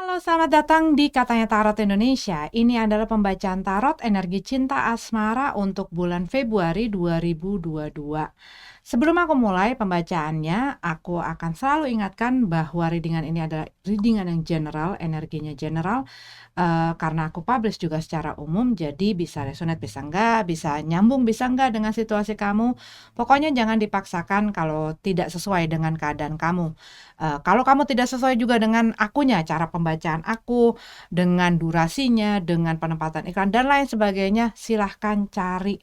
Halo, selamat datang di Katanya Tarot Indonesia. Ini adalah pembacaan tarot energi cinta asmara untuk bulan Februari 2022. Sebelum aku mulai pembacaannya, aku akan selalu ingatkan bahwa readingan ini adalah readingan yang general, energinya general, karena aku publish juga secara umum, jadi bisa resonate, bisa enggak, bisa nyambung, bisa enggak dengan situasi kamu. Pokoknya jangan dipaksakan kalau tidak sesuai dengan keadaan kamu. Kalau kamu tidak sesuai juga dengan akunya, cara pembacaan aku, dengan durasinya, dengan penempatan iklan dan lain sebagainya, silahkan cari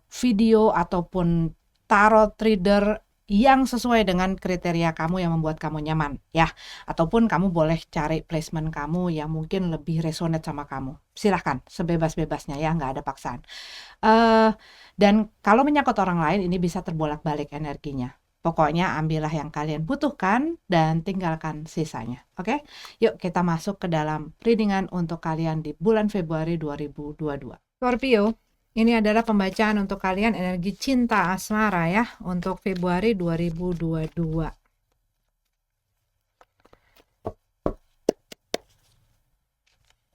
video ataupun tarot reader yang sesuai dengan kriteria kamu yang membuat kamu nyaman ya, ataupun kamu boleh cari placement kamu yang mungkin lebih resonate sama kamu. Silahkan sebebas-bebasnya ya, nggak ada paksaan. Dan kalau menyangkut orang lain ini bisa terbolak-balik energinya. Pokoknya ambillah yang kalian butuhkan dan tinggalkan sisanya. Oke? Yuk kita masuk ke dalam readingan untuk kalian di bulan Februari 2022. Scorpio, ini adalah pembacaan untuk kalian energi cinta asmara ya untuk Februari 2022.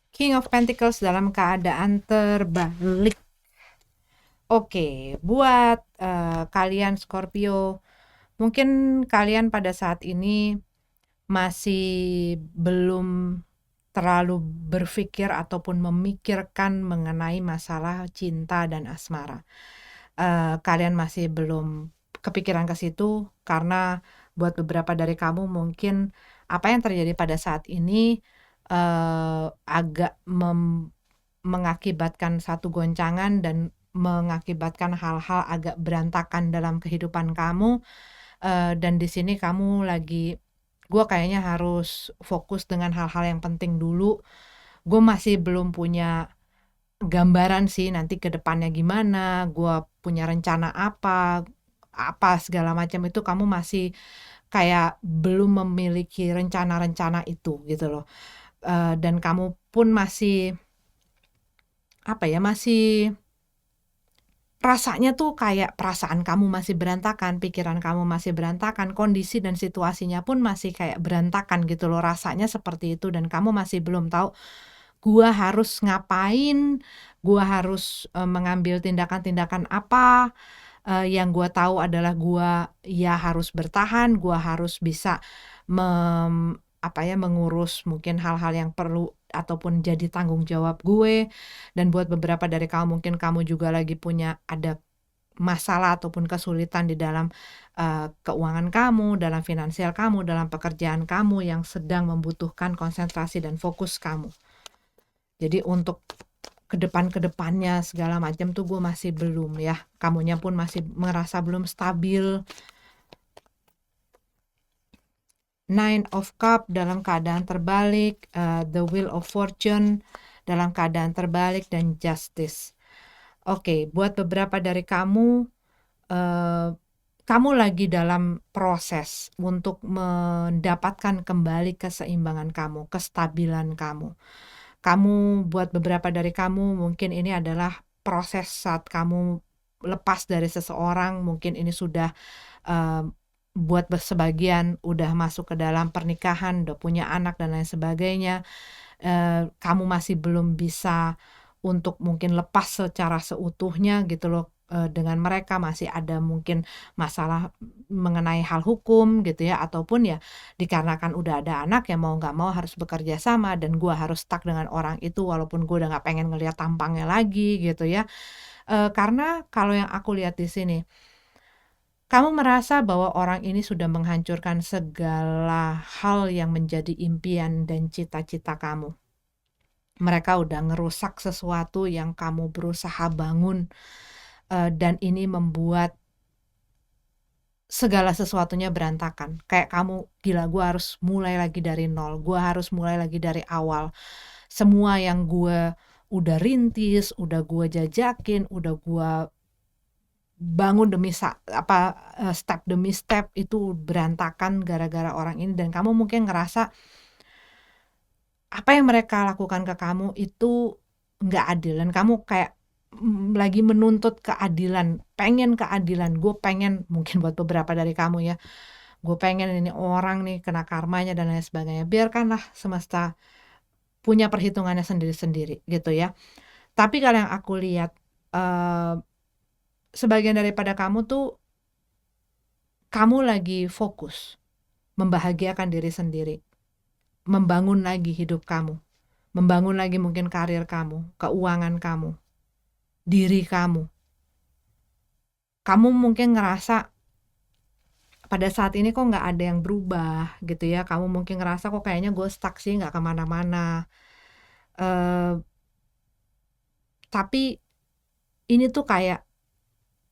King of Pentacles dalam keadaan terbalik. Oke, buat kalian Scorpio, mungkin kalian pada saat ini masih belum terlalu berpikir ataupun memikirkan mengenai masalah cinta dan asmara. Kalian masih belum kepikiran ke situ karena buat beberapa dari kamu mungkin apa yang terjadi pada saat ini agak mengakibatkan satu goncangan dan mengakibatkan hal-hal agak berantakan dalam kehidupan kamu, dan di sini kamu lagi, gue kayaknya harus fokus dengan hal-hal yang penting dulu. Gue masih belum punya gambaran sih nanti ke depannya gimana, gue punya rencana apa segala macam itu kamu masih kayak belum memiliki rencana-rencana itu gitu loh. Dan kamu pun masih masih rasanya tuh kayak perasaan kamu masih berantakan, pikiran kamu masih berantakan, kondisi dan situasinya pun masih kayak berantakan gitu loh, rasanya seperti itu dan kamu masih belum tahu gua harus ngapain, gua harus mengambil tindakan-tindakan apa. Yang gua tahu adalah gua ya harus bertahan, gua harus bisa mengurus mungkin hal-hal yang perlu ataupun jadi tanggung jawab gue. Dan buat beberapa dari kamu mungkin kamu juga lagi punya ada masalah ataupun kesulitan di dalam keuangan kamu, dalam finansial kamu, dalam pekerjaan kamu yang sedang membutuhkan konsentrasi dan fokus kamu. Jadi untuk kedepannya segala macam tuh gue masih belum ya, kamunya pun masih merasa belum stabil. Nine of Cup dalam keadaan terbalik, The Wheel of Fortune dalam keadaan terbalik, dan Justice. Oke, buat beberapa dari kamu, kamu lagi dalam proses untuk mendapatkan kembali keseimbangan kamu, kestabilan kamu. Buat beberapa dari kamu, mungkin ini adalah proses saat kamu lepas dari seseorang, mungkin ini sudah buat sebagian udah masuk ke dalam pernikahan, udah punya anak dan lain sebagainya. Kamu masih belum bisa untuk mungkin lepas secara seutuhnya gitu loh dengan mereka, masih ada mungkin masalah mengenai hal hukum gitu ya, ataupun ya dikarenakan udah ada anak ya mau nggak mau harus bekerja sama dan gue harus stuck dengan orang itu walaupun gue udah nggak pengen ngelihat tampangnya lagi gitu ya. Karena kalau yang aku lihat di sini, kamu merasa bahwa orang ini sudah menghancurkan segala hal yang menjadi impian dan cita-cita kamu. Mereka udah ngerusak sesuatu yang kamu berusaha bangun, dan ini membuat segala sesuatunya berantakan. Kayak kamu, gila gue harus mulai lagi dari nol, gue harus mulai lagi dari awal. Semua yang gue udah rintis, udah gue jajakin, udah gue bangun step demi step itu berantakan gara-gara orang ini, dan kamu mungkin ngerasa apa yang mereka lakukan ke kamu itu nggak adil dan kamu kayak lagi menuntut keadilan, pengen keadilan. Gue pengen, mungkin buat beberapa dari kamu ya, gue pengen ini orang nih kena karmanya dan lain sebagainya. Biarkanlah semesta punya perhitungannya sendiri-sendiri gitu ya. Tapi kalau yang aku lihat, sebagian daripada kamu tuh, kamu lagi fokus membahagiakan diri sendiri, membangun lagi hidup kamu, membangun lagi mungkin karir kamu, keuangan kamu, diri kamu. Kamu mungkin ngerasa pada saat ini kok nggak ada yang berubah gitu ya. Kamu mungkin ngerasa kok kayaknya gue stuck sih, nggak kemana-mana. Tapi ini tuh kayak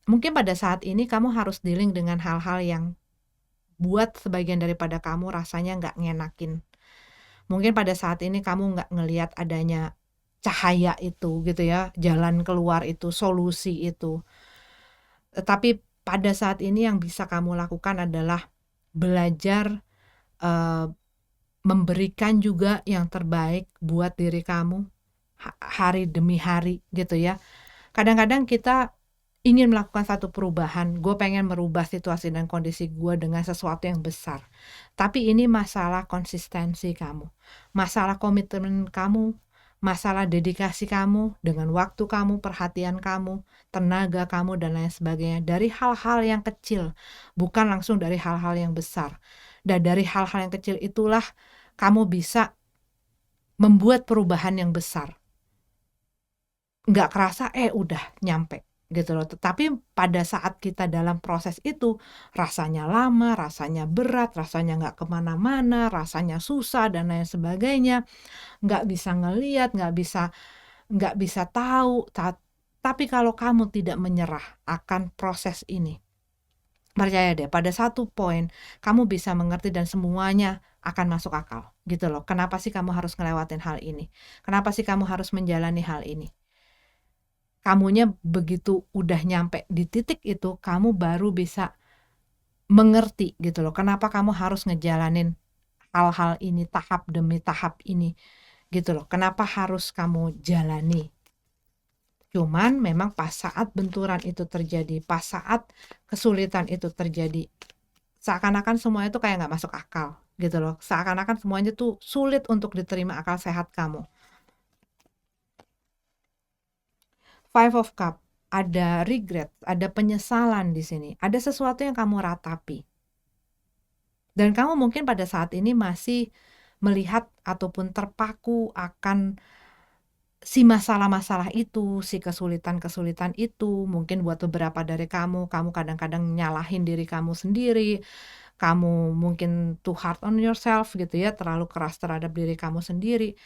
mungkin pada saat ini kamu harus dealing dengan hal-hal yang buat sebagian daripada kamu rasanya nggak ngenakin. Mungkin pada saat ini kamu nggak ngelihat adanya cahaya itu gitu ya, jalan keluar itu, solusi itu. Tapi pada saat ini yang bisa kamu lakukan adalah belajar memberikan juga yang terbaik buat diri kamu hari demi hari gitu ya. Kadang-kadang kita ingin melakukan satu perubahan, gue pengen merubah situasi dan kondisi gue dengan sesuatu yang besar. Tapi ini masalah konsistensi kamu, masalah komitmen kamu, masalah dedikasi kamu dengan waktu kamu, perhatian kamu, tenaga kamu, dan lain sebagainya. Dari hal-hal yang kecil, bukan langsung dari hal-hal yang besar. Dan dari hal-hal yang kecil itulah kamu bisa membuat perubahan yang besar. Nggak kerasa udah nyampe gitu loh. Tetapi pada saat kita dalam proses itu rasanya lama, rasanya berat, rasanya nggak kemana-mana, rasanya susah dan lain sebagainya, nggak bisa ngelihat, nggak bisa tahu. Tapi kalau kamu tidak menyerah akan proses ini, percaya deh pada satu poin kamu bisa mengerti dan semuanya akan masuk akal gitu loh. Kenapa sih kamu harus ngelewatin hal ini? Kenapa sih kamu harus menjalani hal ini? Kamunya begitu udah nyampe di titik itu, kamu baru bisa mengerti gitu loh, kenapa kamu harus ngejalanin hal-hal ini tahap demi tahap ini gitu loh, kenapa harus kamu jalani. Cuman memang pas saat benturan itu terjadi, pas saat kesulitan itu terjadi, seakan-akan semuanya tuh kayak nggak masuk akal gitu loh, seakan-akan semuanya tuh sulit untuk diterima akal sehat kamu. Five of Cup, ada regret, ada penyesalan di sini, ada sesuatu yang kamu ratapi. Dan kamu mungkin pada saat ini masih melihat ataupun terpaku akan si masalah-masalah itu, si kesulitan-kesulitan itu. Mungkin buat beberapa dari kamu kadang-kadang nyalahin diri kamu sendiri, kamu mungkin too hard on yourself gitu ya, terlalu keras terhadap diri kamu sendiri.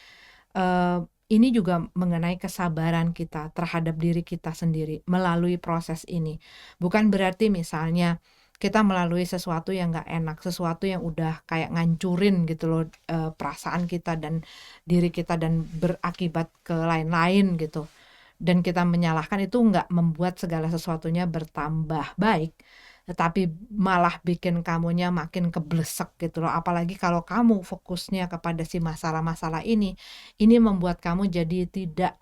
Ini juga mengenai kesabaran kita terhadap diri kita sendiri melalui proses ini. Bukan berarti misalnya kita melalui sesuatu yang nggak enak, sesuatu yang udah kayak ngancurin gitu loh, perasaan kita dan diri kita dan berakibat ke lain-lain gitu. Dan kita menyalahkan itu nggak membuat segala sesuatunya bertambah baik, tetapi malah bikin kamunya makin keblesek gitu loh. Apalagi kalau kamu fokusnya kepada si masalah-masalah ini membuat kamu jadi tidak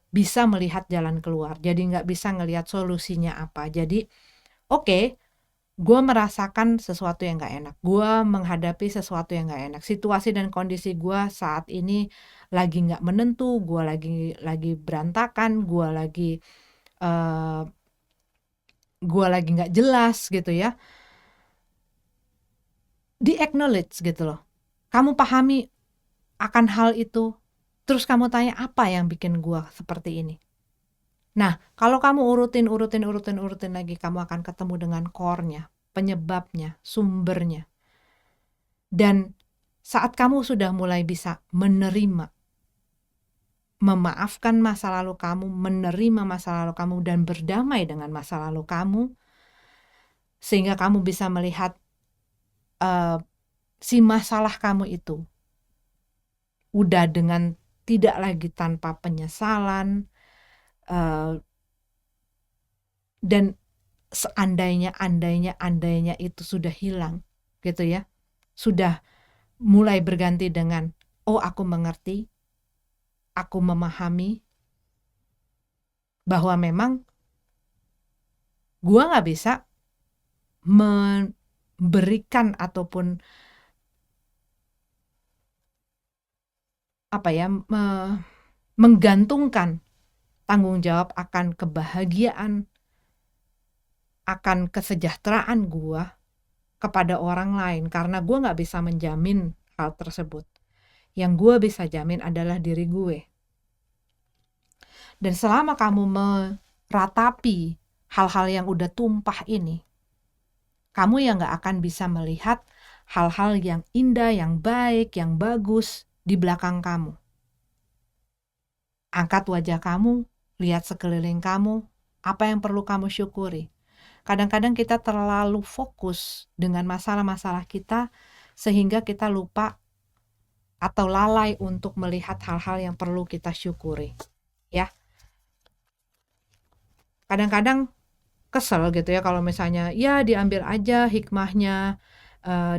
bisa melihat jalan keluar. Jadi nggak bisa ngelihat solusinya apa. Jadi oke, gue merasakan sesuatu yang nggak enak. Gue menghadapi sesuatu yang nggak enak. Situasi dan kondisi gue saat ini lagi nggak menentu. Gue lagi berantakan. Gue lagi nggak jelas gitu ya. Di-acknowledge gitu loh. Kamu pahami akan hal itu, terus kamu tanya apa yang bikin gue seperti ini. Nah, kalau kamu urutin lagi, kamu akan ketemu dengan core-nya, penyebabnya, sumbernya. Dan saat kamu sudah mulai bisa menerima, memaafkan masa lalu kamu, menerima masa lalu kamu, dan berdamai dengan masa lalu kamu, sehingga kamu bisa melihat si masalah kamu itu udah dengan tidak lagi tanpa penyesalan, dan seandainya itu sudah hilang gitu ya, sudah mulai berganti dengan aku mengerti, aku memahami bahwa memang gua nggak bisa memberikan ataupun menggantungkan tanggung jawab akan kebahagiaan, akan kesejahteraan gua kepada orang lain, karena gue nggak bisa menjamin hal tersebut. Yang gue bisa jamin adalah diri gue. Dan selama kamu meratapi hal-hal yang udah tumpah ini, kamu yang nggak akan bisa melihat hal-hal yang indah, yang baik, yang bagus di belakang kamu. Angkat wajah kamu, lihat sekeliling kamu, apa yang perlu kamu syukuri. Kadang-kadang kita terlalu fokus dengan masalah-masalah kita sehingga kita lupa atau lalai untuk melihat hal-hal yang perlu kita syukuri. Ya. Kadang-kadang kesel gitu ya kalau misalnya ya diambil aja hikmahnya,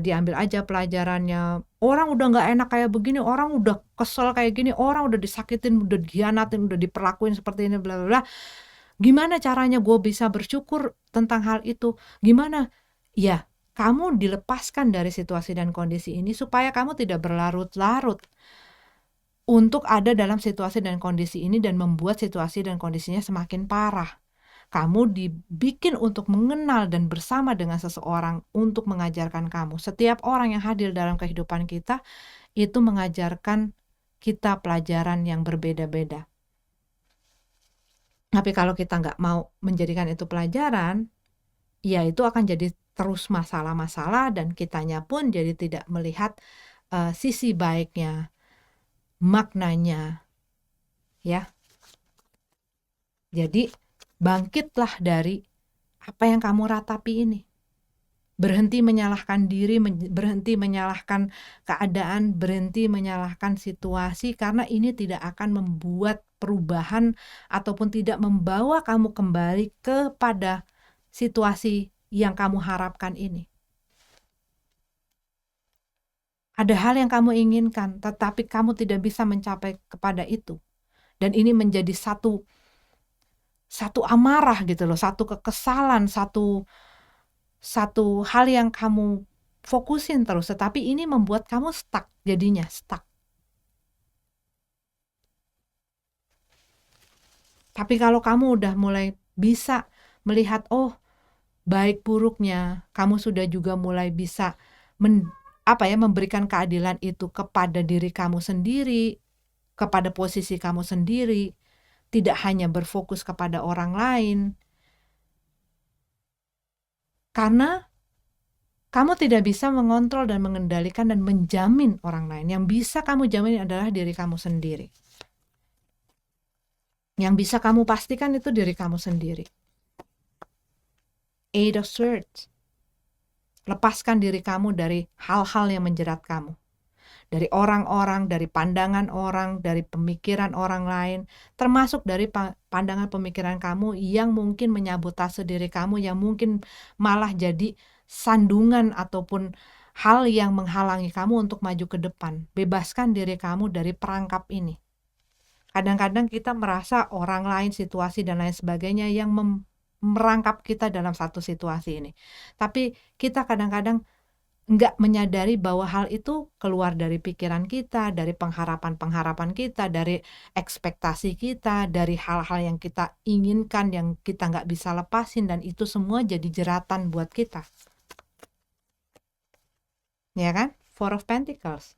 diambil aja pelajarannya. Orang udah nggak enak kayak begini, orang udah kesel kayak gini, orang udah disakitin, udah dikhianatin, udah diperlakuin seperti ini, bla bla bla. Gimana caranya gue bisa bersyukur tentang hal itu? Gimana? Ya, kamu dilepaskan dari situasi dan kondisi ini supaya kamu tidak berlarut-larut untuk ada dalam situasi dan kondisi ini dan membuat situasi dan kondisinya semakin parah. Kamu dibikin untuk mengenal dan bersama dengan seseorang untuk mengajarkan kamu. Setiap orang yang hadir dalam kehidupan kita itu mengajarkan kita pelajaran yang berbeda-beda. Tapi kalau kita nggak mau menjadikan itu pelajaran, ya itu akan jadi terus masalah-masalah dan kitanya pun jadi tidak melihat sisi baiknya, maknanya, ya. Jadi bangkitlah dari apa yang kamu ratapi ini. Berhenti menyalahkan diri, berhenti menyalahkan keadaan, berhenti menyalahkan situasi, karena ini tidak akan membuat perubahan ataupun tidak membawa kamu kembali kepada situasi yang kamu harapkan ini. Ada hal yang kamu inginkan, tetapi kamu tidak bisa mencapai kepada itu. Dan ini menjadi satu amarah gitu loh, satu kekesalan, satu hal yang kamu fokusin terus, tetapi ini membuat kamu stuck, jadinya stuck. Tapi kalau kamu udah mulai bisa melihat, oh baik buruknya, kamu sudah juga mulai bisa memberikan keadilan itu kepada diri kamu sendiri, kepada posisi kamu sendiri, tidak hanya berfokus kepada orang lain. Karena kamu tidak bisa mengontrol dan mengendalikan dan menjamin orang lain. Yang bisa kamu jamin adalah diri kamu sendiri. Yang bisa kamu pastikan itu diri kamu sendiri. 8 of Swords. Lepaskan diri kamu dari hal-hal yang menjerat kamu. Dari orang-orang, dari pandangan orang, dari pemikiran orang lain, termasuk dari pandangan pemikiran kamu yang mungkin menyabotase diri kamu, yang mungkin malah jadi sandungan ataupun hal yang menghalangi kamu untuk maju ke depan. Bebaskan diri kamu dari perangkap ini. Kadang-kadang kita merasa orang lain, situasi dan lain sebagainya yang merangkap kita dalam satu situasi ini. Tapi kita kadang-kadang nggak menyadari bahwa hal itu keluar dari pikiran kita, dari pengharapan-pengharapan kita, dari ekspektasi kita, dari hal-hal yang kita inginkan yang kita nggak bisa lepasin, dan itu semua jadi jeratan buat kita. Ya kan? Four of Pentacles.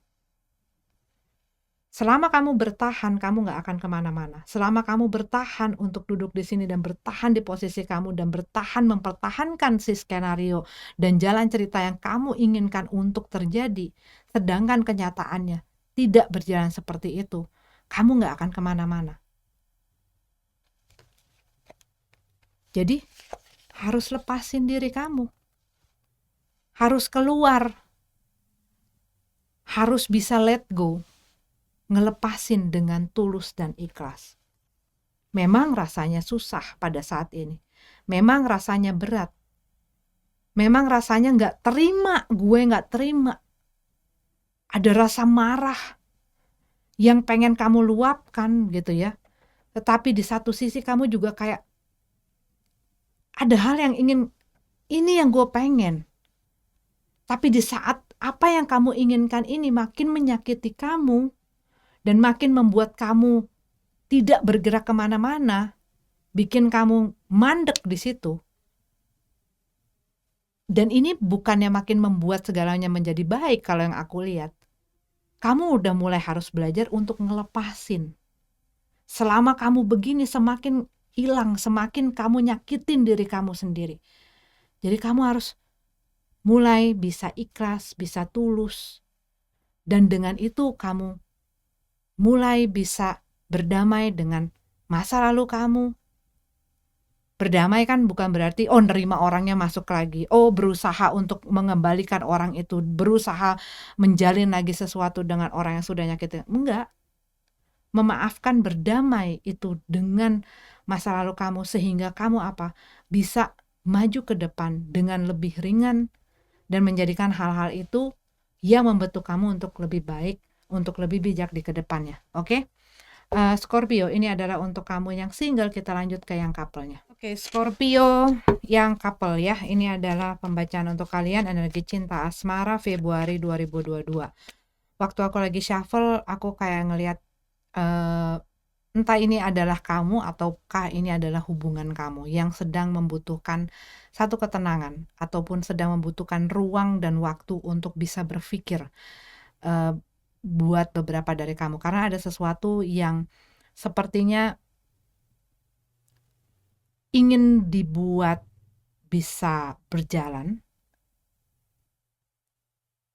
Selama kamu bertahan, kamu nggak akan kemana-mana. Selama kamu bertahan untuk duduk di sini dan bertahan di posisi kamu dan bertahan mempertahankan si skenario dan jalan cerita yang kamu inginkan untuk terjadi, sedangkan kenyataannya tidak berjalan seperti itu, kamu nggak akan kemana-mana. Jadi harus lepasin diri kamu. Harus keluar. Harus bisa let go. Ngelepasin dengan tulus dan ikhlas. Memang rasanya susah pada saat ini. Memang rasanya berat. Memang rasanya gue nggak terima. Ada rasa marah yang pengen kamu luapkan gitu ya. Tetapi di satu sisi kamu juga kayak ada hal yang ingin, ini yang gue pengen. Tapi di saat apa yang kamu inginkan ini makin menyakiti kamu dan makin membuat kamu tidak bergerak kemana-mana, bikin kamu mandek di situ. Dan ini bukannya makin membuat segalanya menjadi baik kalau yang aku lihat. Kamu udah mulai harus belajar untuk ngelepasin. Selama kamu begini semakin hilang, semakin kamu nyakitin diri kamu sendiri. Jadi kamu harus mulai bisa ikhlas, bisa tulus. Dan dengan itu kamu mulai bisa berdamai dengan masa lalu kamu. Berdamai kan bukan berarti nerima orangnya masuk lagi. Berusaha untuk mengembalikan orang itu, berusaha menjalin lagi sesuatu dengan orang yang sudah nyakitin. Enggak. Memaafkan, berdamai itu dengan masa lalu kamu sehingga kamu bisa maju ke depan dengan lebih ringan dan menjadikan hal-hal itu yang membentuk kamu untuk lebih baik, untuk lebih bijak di kedepannya. Oke? Scorpio, ini adalah untuk kamu yang single. Kita lanjut ke yang couple-nya. Oke, Scorpio yang couple ya. Ini adalah pembacaan untuk kalian energi cinta asmara Februari 2022. Waktu aku lagi shuffle, aku kayak ngelihat entah ini adalah kamu ataukah ini adalah hubungan kamu yang sedang membutuhkan satu ketenangan ataupun sedang membutuhkan ruang dan waktu untuk bisa berpikir buat beberapa dari kamu, karena ada sesuatu yang sepertinya ingin dibuat bisa berjalan,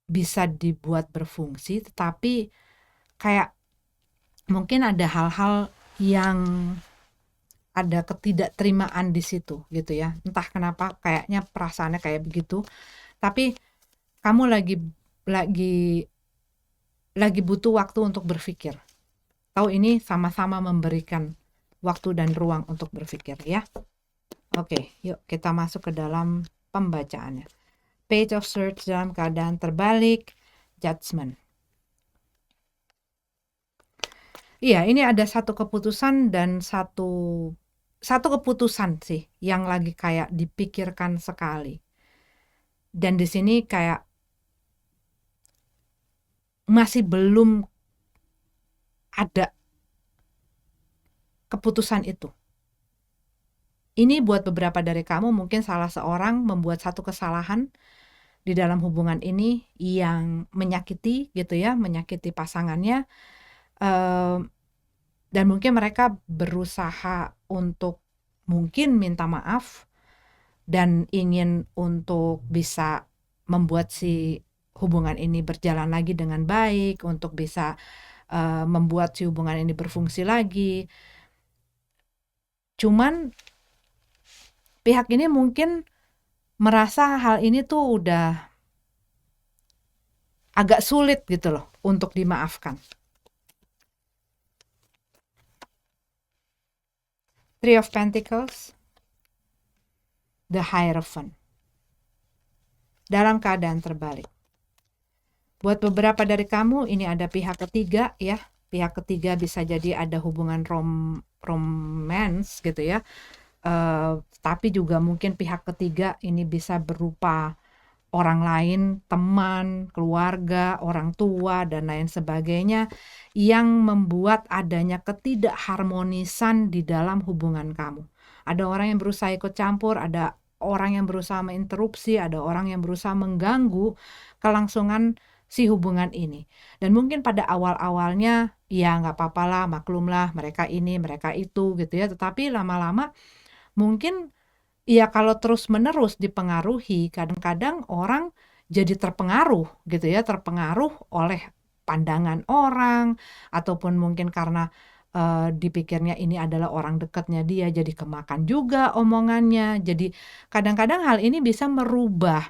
bisa dibuat berfungsi, tetapi kayak mungkin ada hal-hal yang ada ketidakterimaan di situ gitu ya. Entah kenapa kayaknya perasaannya kayak begitu. Tapi kamu lagi butuh waktu untuk berpikir. Tahu ini sama-sama memberikan waktu dan ruang untuk berpikir ya. Oke, yuk kita masuk ke dalam pembacaannya. Page of Swords dalam keadaan terbalik, Judgment. Iya, ini ada satu keputusan dan satu keputusan sih yang lagi kayak dipikirkan sekali. Dan di sini kayak masih belum ada keputusan itu. Ini buat beberapa dari kamu mungkin salah seorang membuat satu kesalahan di dalam hubungan ini yang menyakiti gitu ya, menyakiti pasangannya. Dan mungkin mereka berusaha untuk mungkin minta maaf dan ingin untuk bisa membuat si hubungan ini berjalan lagi dengan baik, untuk bisa membuat si hubungan ini berfungsi lagi. Cuman pihak ini mungkin merasa hal ini tuh udah agak sulit gitu loh untuk dimaafkan. Three of Pentacles, the Hierophant. Dalam keadaan terbalik. Buat beberapa dari kamu ini ada pihak ketiga ya. Pihak ketiga bisa jadi ada hubungan romance gitu ya. Tapi juga mungkin pihak ketiga ini bisa berupa orang lain, teman, keluarga, orang tua, dan lain sebagainya yang membuat adanya ketidakharmonisan di dalam hubungan kamu. Ada orang yang berusaha ikut campur, ada orang yang berusaha menginterupsi, ada orang yang berusaha mengganggu kelangsungan si hubungan ini. Dan mungkin pada awal-awalnya ya nggak apa-apa lah, maklumlah mereka ini, mereka itu gitu ya. Tetapi lama-lama mungkin ya kalau terus-menerus dipengaruhi, kadang-kadang orang jadi terpengaruh gitu ya, terpengaruh oleh pandangan orang, ataupun mungkin karena dipikirnya ini adalah orang dekatnya dia, jadi kemakan juga omongannya. Jadi kadang-kadang hal ini bisa merubah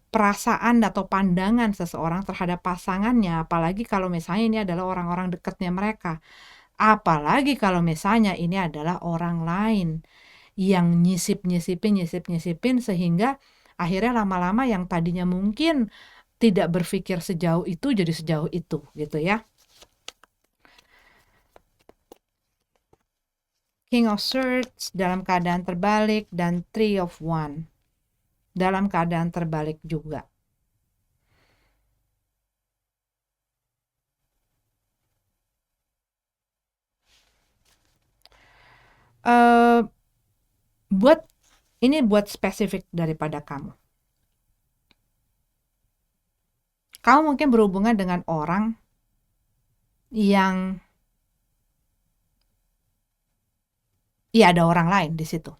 perasaan atau pandangan seseorang terhadap pasangannya, apalagi kalau misalnya ini adalah orang-orang dekatnya mereka. Apalagi kalau misalnya ini adalah orang lain yang nyisipin sehingga akhirnya lama-lama yang tadinya mungkin tidak berpikir sejauh itu jadi sejauh itu gitu ya. King of Swords dalam keadaan terbalik dan Three of Wands dalam keadaan terbalik juga. eh, buat spesifik daripada kamu. Kamu mungkin berhubungan dengan orang yang ya ada orang lain di situ.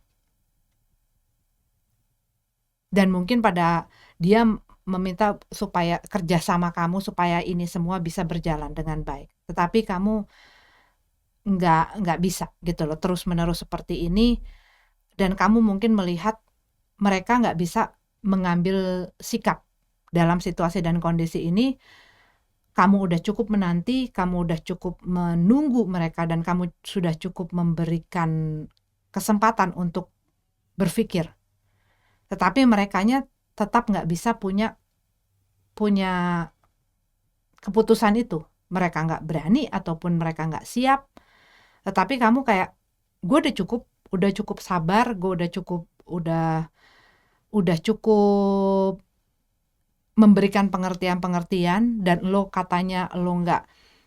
Dan mungkin pada dia meminta supaya kerja sama kamu supaya ini semua bisa berjalan dengan baik. Tetapi kamu nggak bisa gitu loh terus menerus seperti ini, dan kamu mungkin melihat mereka nggak bisa mengambil sikap dalam situasi dan kondisi ini. Kamu udah cukup menanti, kamu udah cukup menunggu mereka, dan kamu sudah cukup memberikan kesempatan untuk berpikir. Tetapi merekanya tetap nggak bisa punya keputusan itu. Mereka nggak berani ataupun mereka nggak siap. Tetapi kamu kayak, gue udah cukup sabar, gue udah cukup memberikan pengertian-pengertian, dan lo katanya lo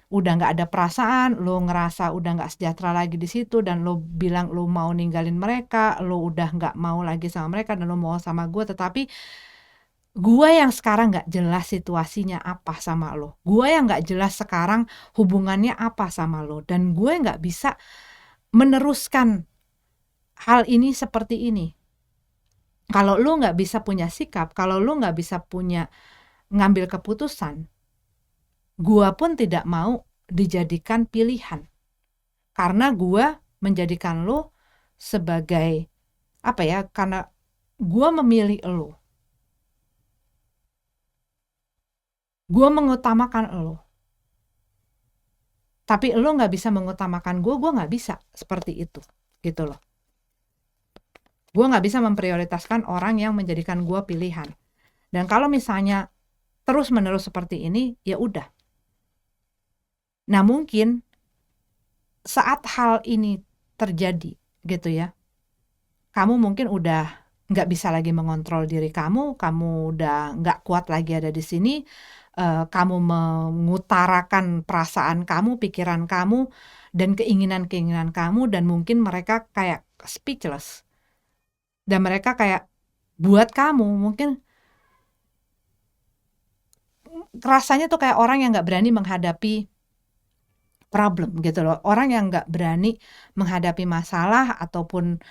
udah nggak ada perasaan, lo ngerasa udah nggak sejahtera lagi di situ, dan lo bilang lo mau ninggalin mereka, lo udah nggak mau lagi sama mereka, dan lo mau sama gue. Tetapi gue yang sekarang nggak jelas situasinya apa sama lo, gue yang nggak jelas sekarang hubungannya apa sama lo, dan gue nggak bisa meneruskan hal ini seperti ini. Kalau lo nggak bisa punya sikap, kalau lo nggak bisa punya ngambil keputusan, gua pun tidak mau dijadikan pilihan. Karena gua menjadikan lo sebagai apa ya? Karena gua memilih lo. Gua mengutamakan lo. Tapi lo nggak bisa mengutamakan gua nggak bisa seperti itu, gitu loh. Gua nggak bisa memprioritaskan orang yang menjadikan gua pilihan. Dan kalau misalnya terus menerus seperti ini, ya udah. Nah mungkin saat hal ini terjadi gitu ya, kamu mungkin udah nggak bisa lagi mengontrol diri kamu udah nggak kuat lagi ada di sini, kamu mengutarakan perasaan kamu, pikiran kamu, dan keinginan-keinginan kamu, dan mungkin mereka kayak speechless. Dan mereka kayak, buat kamu mungkin rasanya tuh kayak orang yang nggak berani menghadapi problem gitu loh. Orang yang nggak berani menghadapi masalah ataupun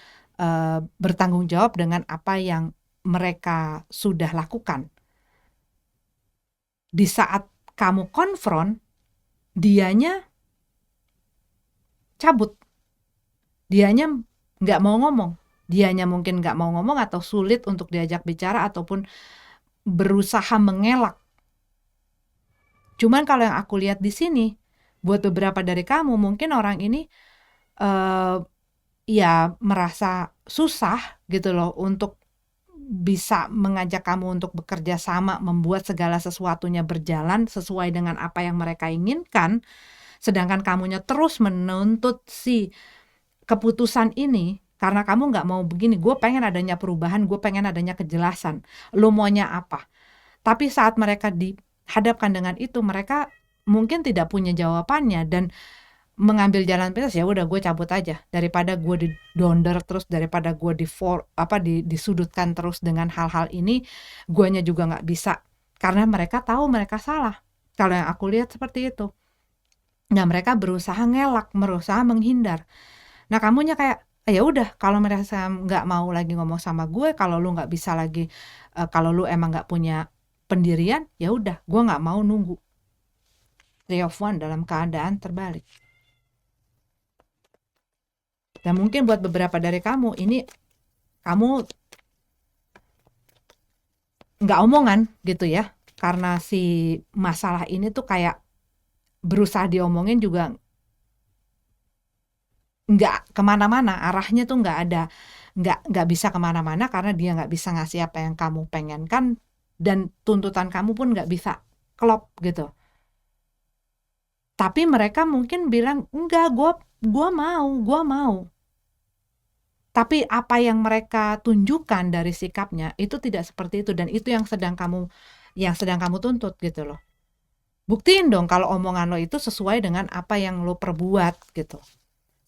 bertanggung jawab dengan apa yang mereka sudah lakukan. Di saat kamu konfront, dianya cabut. Dianya nggak mau ngomong. Dianya mungkin nggak mau ngomong atau sulit untuk diajak bicara ataupun berusaha mengelak. Cuman kalau yang aku lihat di sini, buat beberapa dari kamu, mungkin orang ini ya merasa susah gitu loh untuk bisa mengajak kamu untuk bekerja sama, membuat segala sesuatunya berjalan sesuai dengan apa yang mereka inginkan, sedangkan kamunya terus menuntut si keputusan ini, karena kamu nggak mau begini, gue pengen adanya perubahan, gue pengen adanya kejelasan, lo maunya apa. Tapi saat mereka dihadapkan dengan itu, mereka mungkin tidak punya jawabannya, dan mengambil jalan pintas, ya udah gue cabut aja daripada gue didonder terus, daripada gue disudutkan terus dengan hal-hal ini. Guanya juga nggak bisa, karena mereka tahu mereka salah. Kalau yang aku lihat seperti itu. Nah mereka berusaha ngelak, berusaha menghindar. Nah kamunya kayak, ya udah, kalau mereka nggak mau lagi ngomong sama gue, kalau lu nggak bisa lagi, kalau lu emang nggak punya pendirian, ya udah, gue nggak mau nunggu. 3 of Wands dalam keadaan terbalik. Dan mungkin buat beberapa dari kamu, ini kamu nggak omongan gitu ya, karena si masalah ini tuh kayak berusaha diomongin juga nggak kemana-mana, arahnya tuh nggak bisa kemana-mana, karena dia nggak bisa ngasih apa yang kamu pengenkan, dan tuntutan kamu pun nggak bisa klop gitu. Tapi mereka mungkin bilang, enggak, gue mau. Tapi apa yang mereka tunjukkan dari sikapnya itu tidak seperti itu, dan itu yang sedang kamu tuntut gitu loh. Buktiin dong kalau omongan lo itu sesuai dengan apa yang lo perbuat gitu.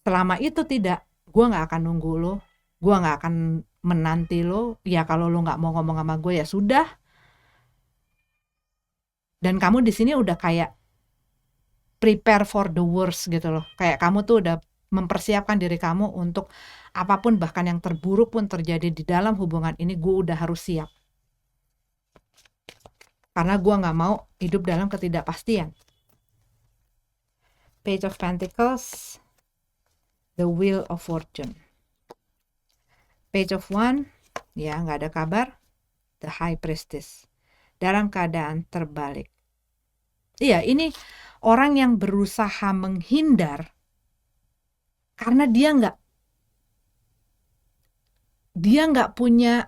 Selama itu tidak, gue nggak akan nunggu lo, gue nggak akan menanti lo. Ya kalau lo nggak mau ngomong sama gue ya sudah. Dan kamu di sini udah kayak prepare for the worst gitu loh. Kayak kamu tuh udah mempersiapkan diri kamu untuk apapun, bahkan yang terburuk pun terjadi di dalam hubungan ini, gue udah harus siap. Karena gue nggak mau hidup dalam ketidakpastian. Page of Pentacles, the Wheel of Fortune. Page of Wands, ya nggak ada kabar. The High Priestess, dalam keadaan terbalik. Iya, ini orang yang berusaha menghindar karena dia nggak punya,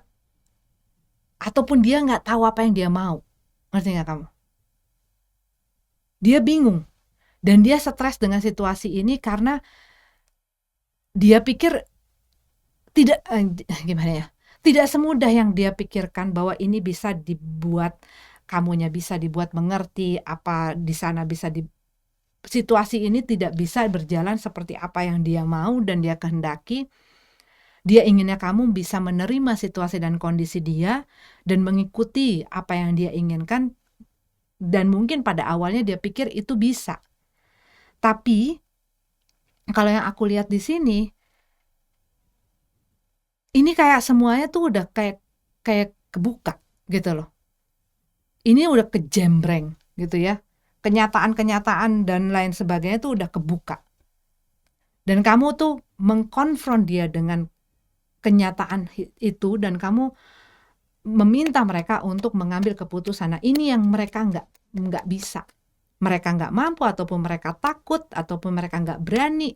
ataupun dia nggak tahu apa yang dia mau. Ngerti nggak kamu? Dia bingung dan dia stres dengan situasi ini karena dia pikir gimana ya? Tidak semudah yang dia pikirkan bahwa ini bisa dibuat, kamunya bisa dibuat mengerti apa di sana situasi ini tidak bisa berjalan seperti apa yang dia mau dan dia kehendaki. Dia inginnya kamu bisa menerima situasi dan kondisi dia dan mengikuti apa yang dia inginkan, dan mungkin pada awalnya dia pikir itu bisa. Tapi kalau yang aku lihat di sini, ini kayak semuanya tuh udah kayak kebuka gitu loh. Ini udah kejembreng gitu ya. Kenyataan-kenyataan dan lain sebagainya tuh udah kebuka. Dan kamu tuh mengkonfront dia dengan kenyataan itu dan kamu meminta mereka untuk mengambil keputusan. Nah, ini yang mereka nggak bisa. Mereka nggak mampu, ataupun mereka takut, ataupun mereka nggak berani,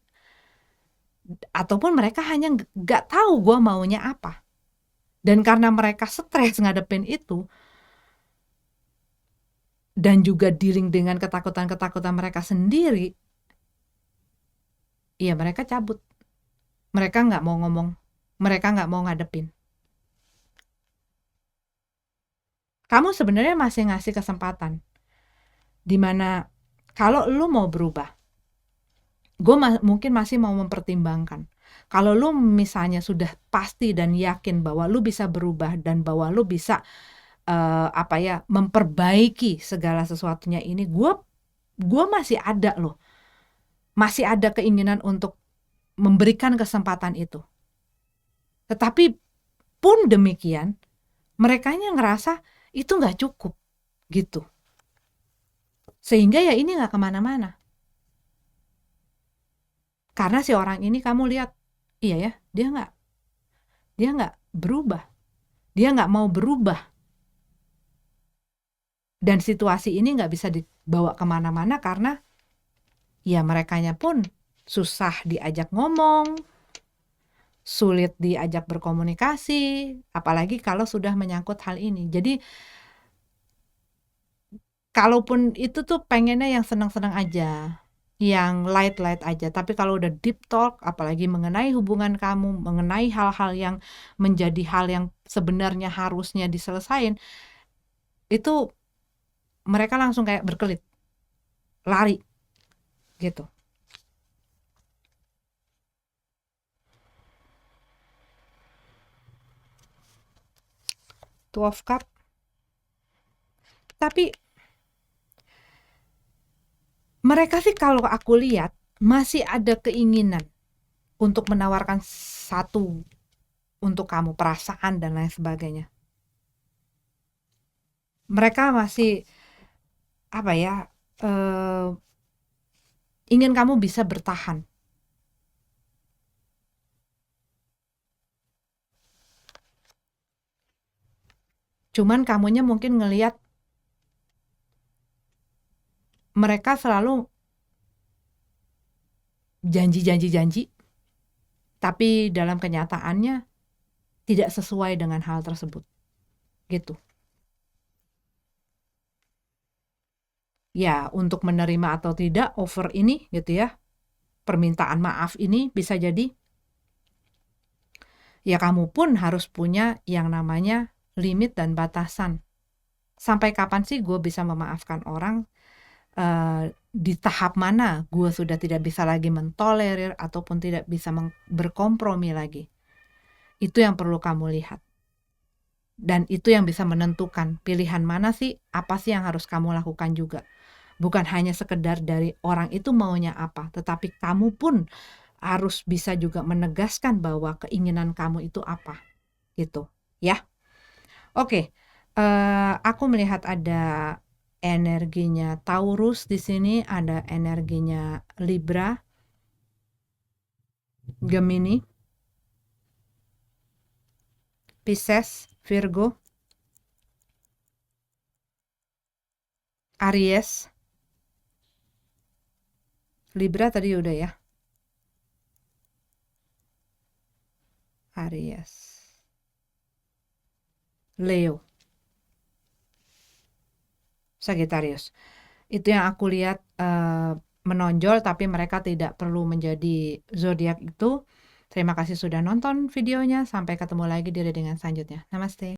ataupun mereka hanya nggak tahu gue maunya apa. Dan karena mereka stres ngadepin itu, dan juga dealing dengan ketakutan-ketakutan mereka sendiri, ya mereka cabut. Mereka nggak mau ngomong, mereka nggak mau ngadepin. Kamu sebenarnya masih ngasih kesempatan, dimana kalau lu mau berubah, gue mungkin masih mau mempertimbangkan. Kalau lu misalnya sudah pasti dan yakin bahwa lu bisa berubah dan bahwa lu bisa memperbaiki segala sesuatunya ini, gue masih ada loh, masih ada keinginan untuk memberikan kesempatan itu. Tetapi pun demikian, merekanya ngerasa itu nggak cukup gitu, sehingga ya ini nggak kemana-mana. Karena si orang ini kamu lihat, iya ya, dia nggak berubah, dia nggak mau berubah, dan situasi ini nggak bisa dibawa kemana-mana karena ya merekanya pun susah diajak ngomong, sulit diajak berkomunikasi, apalagi kalau sudah menyangkut hal ini. Jadi kalaupun itu tuh pengennya yang senang-senang aja, yang light-light aja. Tapi kalau udah deep talk, apalagi mengenai hubungan kamu, mengenai hal-hal yang menjadi hal yang sebenarnya harusnya diselesain, itu mereka langsung kayak berkelit, lari gitu. Two of Cup. Tapi mereka sih kalau aku lihat masih ada keinginan untuk menawarkan satu untuk kamu, perasaan dan lain sebagainya. Mereka masih ingin kamu bisa bertahan. Cuman kamunya mungkin ngelihat mereka selalu janji, tapi dalam kenyataannya tidak sesuai dengan hal tersebut. Gitu. Ya, untuk menerima atau tidak offer ini gitu ya, permintaan maaf ini bisa jadi ya kamu pun harus punya yang namanya limit dan batasan. Sampai kapan sih gue bisa memaafkan orang di tahap mana gue sudah tidak bisa lagi mentolerir ataupun tidak bisa berkompromi lagi. Itu yang perlu kamu lihat. Dan itu yang bisa menentukan pilihan mana sih, apa sih yang harus kamu lakukan juga. Bukan hanya sekedar dari orang itu maunya apa, tetapi kamu pun harus bisa juga menegaskan bahwa keinginan kamu itu apa, gitu, ya. Oke, aku melihat ada energinya Taurus di sini, ada energinya Libra, Gemini, Pisces, Virgo, Aries, Libra tadi udah ya, Aries, Leo, Sagittarius. Itu yang aku lihat menonjol, tapi mereka tidak perlu menjadi zodiak itu. Terima kasih sudah nonton videonya. Sampai ketemu lagi di readingan selanjutnya. Namaste.